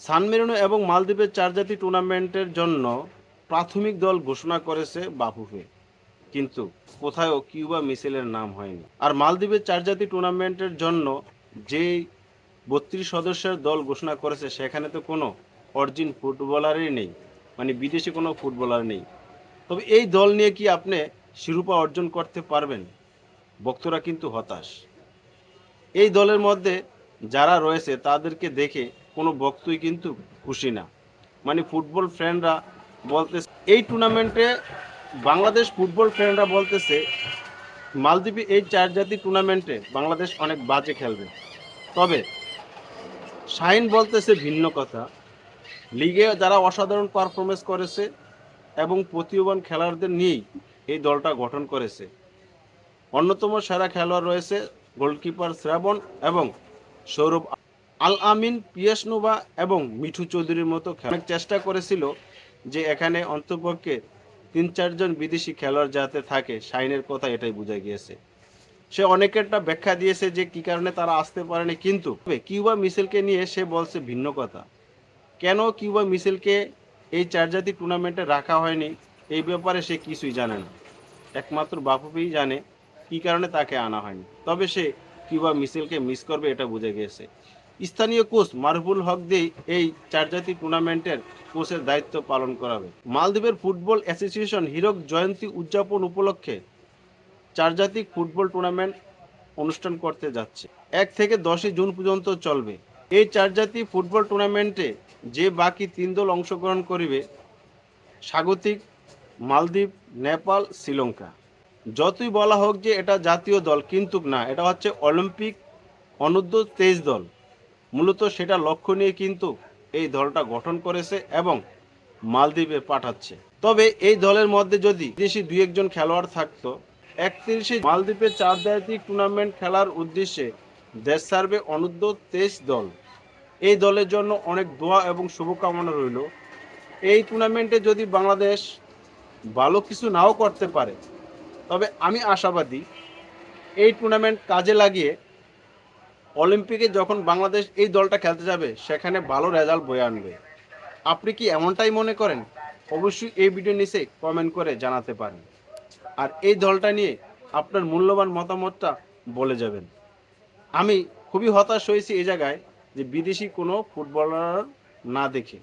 সান merino এবং মালদ্বীপের 4 জাতি টুর্নামেন্টের জন্য প্রাথমিক দল ঘোষণা করেছে বাফুফে, কিন্তু কোথাও কিউবা মিচেলের নাম হয়নি। আর মালদ্বীপের 4 জাতি টুর্নামেন্টের জন্য যেই 32 সদস্যের দল ঘোষণা করেছে সেখানে তো কোনো অরিজিন ফুটবলারই নেই, মানে বিদেশি কোনো ফুটবলার নেই। তবে এই দল নিয়ে কি আপনি শিরোপা অর্জন করতে পারবেন? ভক্তরা কিন্তু হতাশ। এই দলের মধ্যে যারা রয়েছে তাদেরকে দেখে কোনো ভক্তই কিন্তু খুশি না। মানে ফুটবল ফ্যানরা বলতেছে এই টুর্নামেন্টে, বাংলাদেশ ফুটবল ফ্যানরা বলতেছে মালদ্বীপে এই 4 জাতি টুর্নামেন্টে বাংলাদেশ অনেক বাজে খেলবে। তবে শাহিন বলতেছে ভিন্ন কথা। লিগে যারা অসাধারণ পারফরমেন্স করেছে এবং প্রতিভাবান খেলোয়াড়দের নিয়েই এই দলটা গঠন করেছে। অন্যতম সেরা খেলোয়াড় রয়েছে গোলকিপার শ্রাবণ এবং সৌরভ আল আমিন, পিয়াস নোভা এবং মিঠু চৌধুরীর মতো অনেক চেষ্টা করেছিল যে এখানে অন্তপক্ষে 3-4 জন বিদেশি খেলোয়াড় যাতে থাকে। শাহিনের কথা এটাই বোঝা গিয়েছে। সে অনেকেরটা ব্যাখ্যা দিয়েছে যে কি কারণে তারা আসতে পারেনি, কিন্তু কিউবা মিচেলকে নিয়ে সে বলছে ভিন্ন কথা। কেন কিউবা মিচেলকে এই 4 জাতি টুর্নামেন্টে রাখা হয়নি এই ব্যাপারে সে কিছুই জানে না। একমাত্র বাফুফেই জানে কি কারণে তাকে আনা হয়নি। তবে সে কিউবা মিচেলকে মিস করবে এটা বুঝে গিয়েছে। স্থানীয় কোচ মারুফুল হক দিয়ে এই 4 জাতি টুর্নামেন্টের কোচের দায়িত্ব পালন করাবে। মালদ্বীপের ফুটবল অ্যাসোসিয়েশন হীরক জয়ন্তী উদযাপন উপলক্ষে 4 জাতিক ফুটবল টুর্নামেন্ট অনুষ্ঠান করতে যাচ্ছে। 1 থেকে 10 জুন পর্যন্ত চলবে। এই 4 জাতি ফুটবল টুর্নামেন্টে যে বাকি 3 দল অংশগ্রহণ করিবে স্বাগতিক মালদ্বীপ, নেপাল, শ্রীলঙ্কা। যতই বলা হোক যে এটা জাতীয় দল, কিন্তু না, এটা হচ্ছে অলিম্পিক অনূর্ধ্ব 23 দল। মূলত সেটা লক্ষ্য নিয়ে কিন্তু এই দলটা গঠন করেছে এবং মালদ্বীপে পাঠাচ্ছে। তবে এই দলের মধ্যে যদি বিদেশি 2-1 জন খেলোয়াড় থাকতো, 31 মালদ্বীপে 4 জাতিক টুর্নামেন্ট খেলার উদ্দেশ্যে দেশ ছাড়বে অনূর্ধ্ব 23 দল। এই দলের জন্য অনেক দোয়া এবং শুভকামনা রইল। এই টুর্নামেন্টে যদি বাংলাদেশ ভালো কিছু নাও করতে পারে, তবে আমি আশাবাদী এই টুর্নামেন্ট কাজে লাগিয়ে অলিম্পিকে যখন বাংলাদেশ এই দলটা খেলতে যাবে সেখানে ভালো রেজাল্ট বয়ে আনবে। আপনি কি এমনটাই মনে করেন? অবশ্যই এই ভিডিও নিচে কমেন্ট করে জানাতে পারেন। আর এই দলটা নিয়ে আপনার মূল্যবান মতামতটা বলে যাবেন। আমি খুবই হতাশ হয়েছি এই জায়গায় যে বিদেশি কোনো ফুটবলার না দেখে।